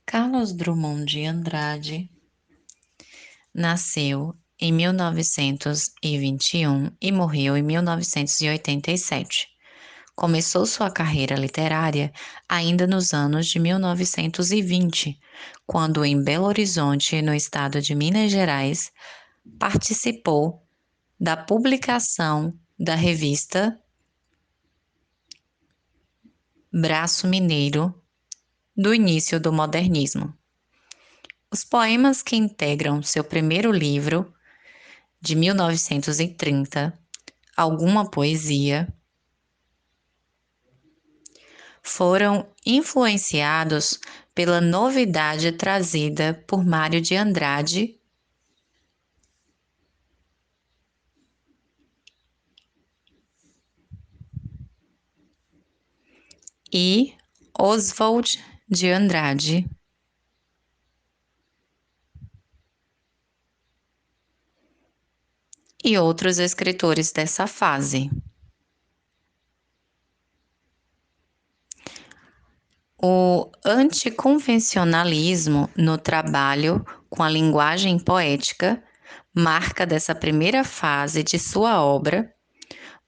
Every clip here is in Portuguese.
Carlos Drummond de Andrade nasceu em 1921 e morreu em 1987. Começou sua carreira literária ainda nos anos de 1920, quando em Belo Horizonte, no estado de Minas Gerais, participou da publicação da revista Braço Mineiro, do início do modernismo. Os poemas que integram seu primeiro livro, de 1930, Alguma Poesia, foram influenciados pela novidade trazida por Mário de Andrade e Oswald de Andrade e outros escritores dessa fase. O anticonvencionalismo no trabalho com a linguagem poética, marca dessa primeira fase de sua obra,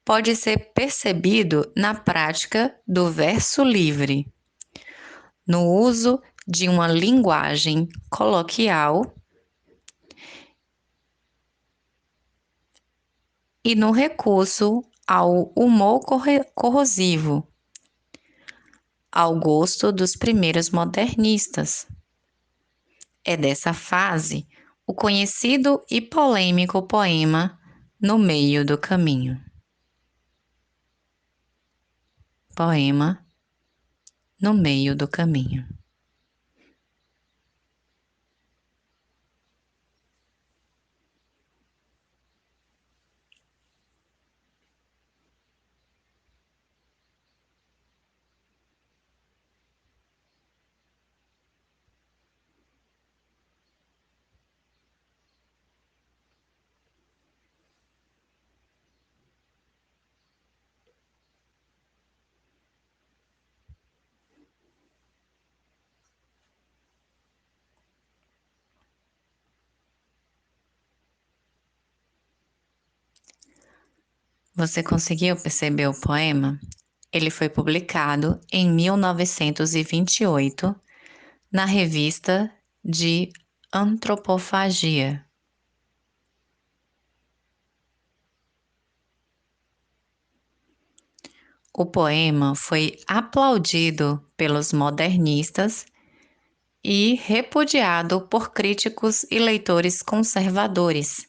pode ser percebido na prática do verso livre, no uso de uma linguagem coloquial e no recurso ao humor corrosivo, ao gosto dos primeiros modernistas. É dessa fase o conhecido e polêmico poema No Meio do Caminho. Poema No Meio do Caminho. Você conseguiu perceber o poema? Ele foi publicado em 1928 na revista de Antropofagia. O poema foi aplaudido pelos modernistas e repudiado por críticos e leitores conservadores,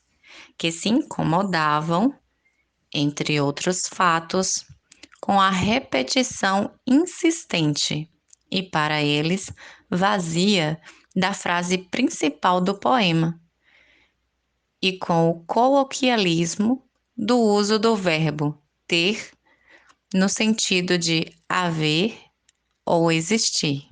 que se incomodavam, entre outros fatos, com a repetição insistente e, para eles, vazia da frase principal do poema, e com o coloquialismo do uso do verbo ter no sentido de haver ou existir.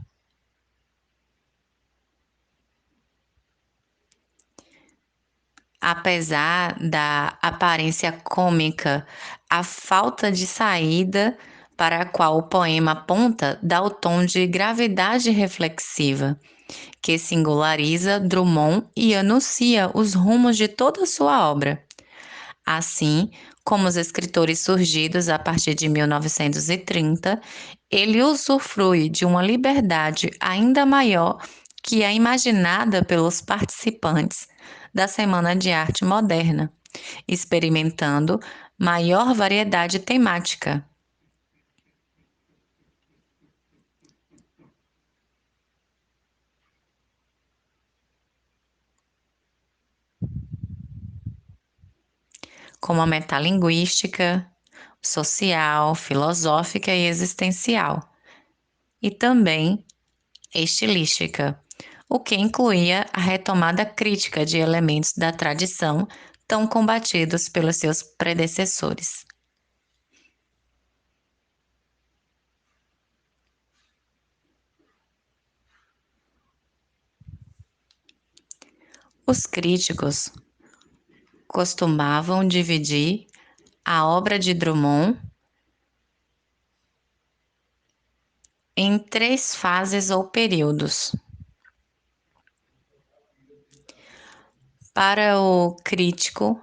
Apesar da aparência cômica, a falta de saída para a qual o poema aponta dá o tom de gravidade reflexiva, que singulariza Drummond e anuncia os rumos de toda a sua obra. Assim como os escritores surgidos a partir de 1930, ele usufrui de uma liberdade ainda maior que a imaginada pelos participantes da Semana de Arte Moderna, experimentando maior variedade temática. Como a metalinguística, social, filosófica e existencial, e também estilística, o que incluía a retomada crítica de elementos da tradição tão combatidos pelos seus predecessores. Os críticos costumavam dividir a obra de Drummond em três fases ou períodos. Para o crítico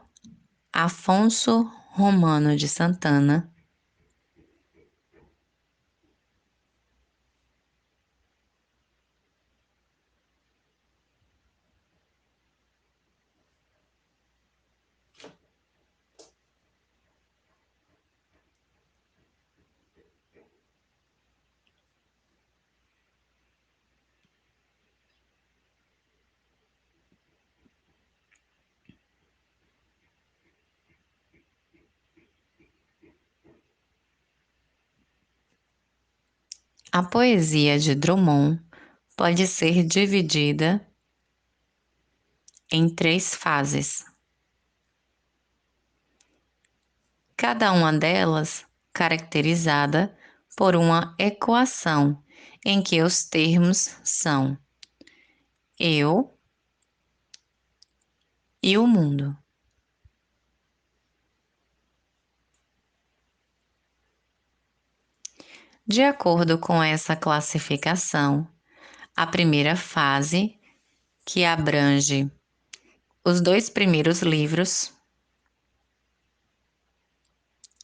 Afonso Romano de Santana, a poesia de Drummond pode ser dividida em 3 fases, cada uma delas caracterizada por uma equação em que os termos são eu e o mundo. De acordo com essa classificação, a primeira fase, que abrange os 2 primeiros livros,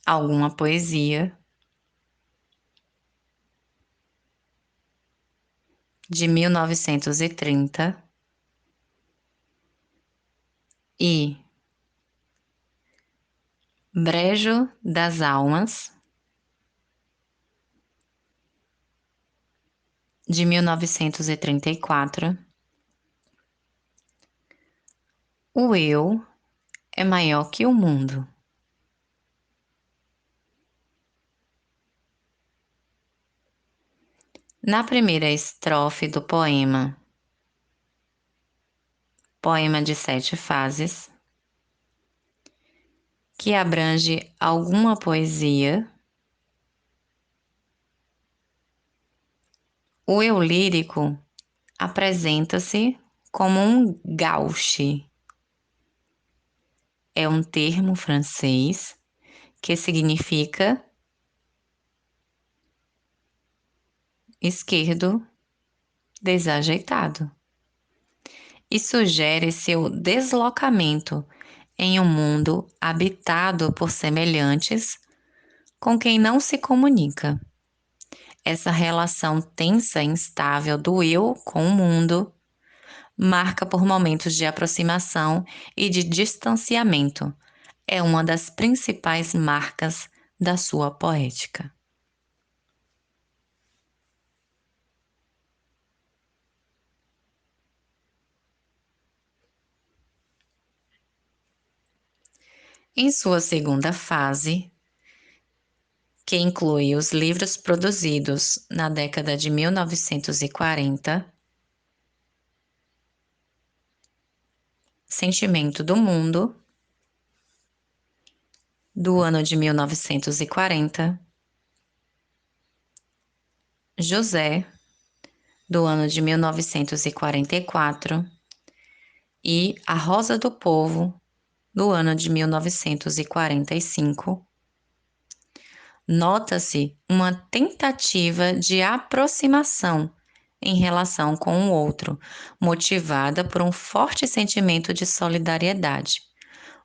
alguma poesia, de 1930, e Brejo das Almas, de 1934, O Eu é Maior que o Mundo. Na primeira estrofe do poema de 7 fases, que abrange alguma poesia, o eu lírico apresenta-se como um gauche. É um termo francês que significa esquerdo desajeitado e sugere seu deslocamento em um mundo habitado por semelhantes com quem não se comunica. Essa relação tensa e instável do eu com o mundo marca por momentos de aproximação e de distanciamento. É uma das principais marcas da sua poética. Em sua segunda fase, que inclui os livros produzidos na década de 1940, Sentimento do Mundo, do ano de 1940, José, do ano de 1944, e A Rosa do Povo, do ano de 1945, nota-se uma tentativa de aproximação em relação com o outro, motivada por um forte sentimento de solidariedade.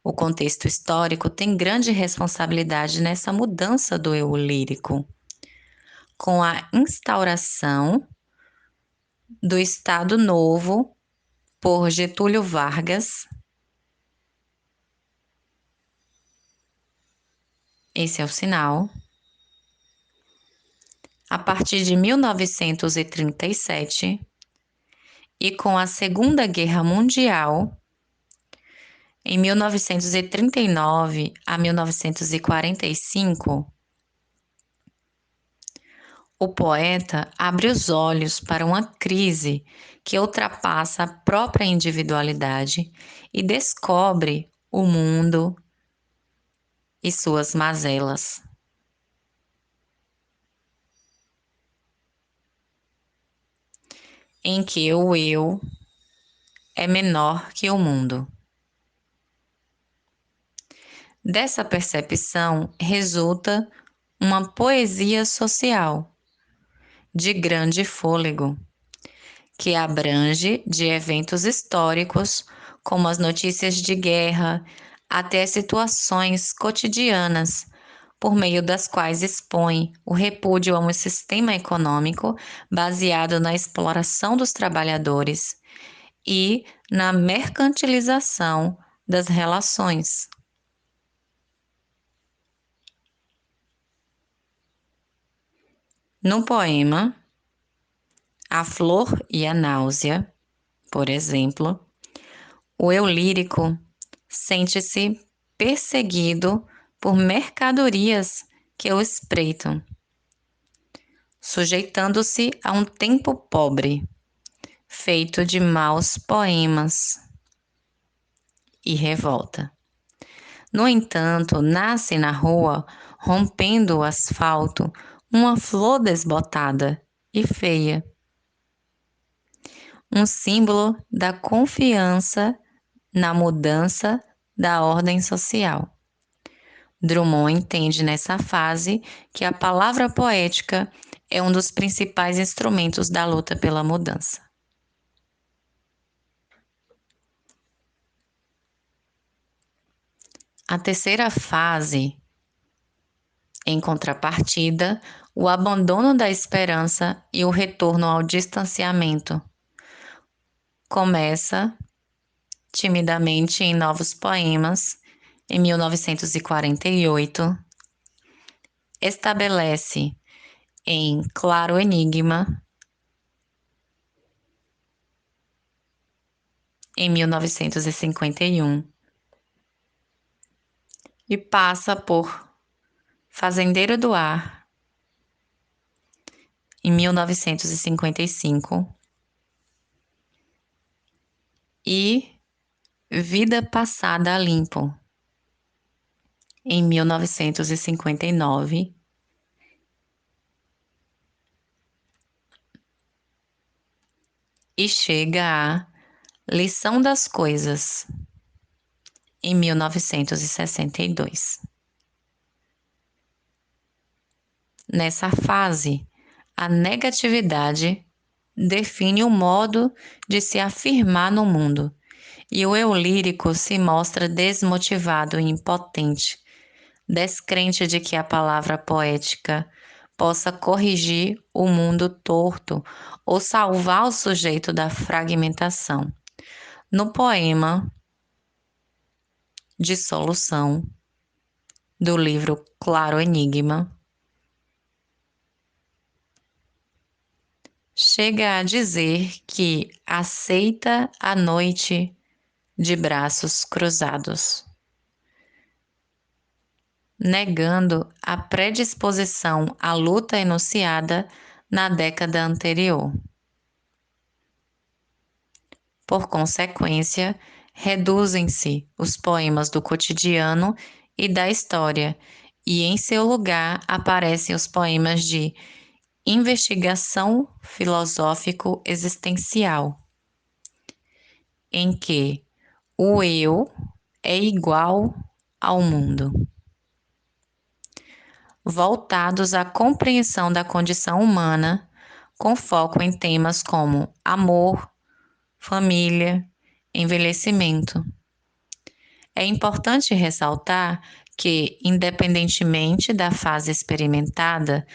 O contexto histórico tem grande responsabilidade nessa mudança do eu lírico. Com a instauração do Estado Novo por Getúlio Vargas, esse é o sinal, a partir de 1937, e com a Segunda Guerra Mundial, em 1939 a 1945, o poeta abre os olhos para uma crise que ultrapassa a própria individualidade e descobre o mundo e suas mazelas. Em que o eu é menor que o mundo. Dessa percepção resulta uma poesia social de grande fôlego, que abrange de eventos históricos como as notícias de guerra, até as situações cotidianas, por meio das quais expõe o repúdio a um sistema econômico baseado na exploração dos trabalhadores e na mercantilização das relações. No poema A Flor e a Náusea, por exemplo, o eu lírico sente-se perseguido por mercadorias que o espreitam, sujeitando-se a um tempo pobre, feito de maus poemas e revolta. No entanto, nasce na rua, rompendo o asfalto, uma flor desbotada e feia, um símbolo da confiança na mudança da ordem social. Drummond entende nessa fase que a palavra poética é um dos principais instrumentos da luta pela mudança. A terceira fase, em contrapartida, o abandono da esperança e o retorno ao distanciamento. Começa timidamente em Novos Poemas, em 1948, estabelece em Claro Enigma, em 1951, e passa por Fazendeiro do Ar, em 1955, e Vida Passada a Limpo, em 1959, e chega a Lição das Coisas, em 1962. Nessa fase, a negatividade define o modo de se afirmar no mundo, e o eu lírico se mostra desmotivado e impotente, descrente de que a palavra poética possa corrigir o mundo torto ou salvar o sujeito da fragmentação. No poema Dissolução, do livro Claro Enigma, chega a dizer que aceita a noite de braços cruzados, negando a predisposição à luta enunciada na década anterior. Por consequência, reduzem-se os poemas do cotidiano e da história, e em seu lugar aparecem os poemas de investigação filosófico-existencial, em que o eu é igual ao mundo, voltados à compreensão da condição humana, com foco em temas como amor, família, envelhecimento. É importante ressaltar que, independentemente da fase experimentada,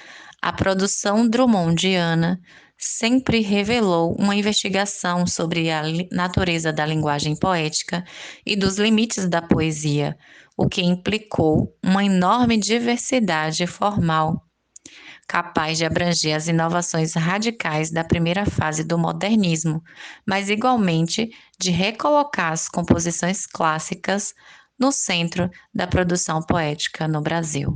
a produção drummondiana sempre revelou uma investigação sobre a natureza da linguagem poética e dos limites da poesia, o que implicou uma enorme diversidade formal, capaz de abranger as inovações radicais da primeira fase do modernismo, mas igualmente de recolocar as composições clássicas no centro da produção poética no Brasil.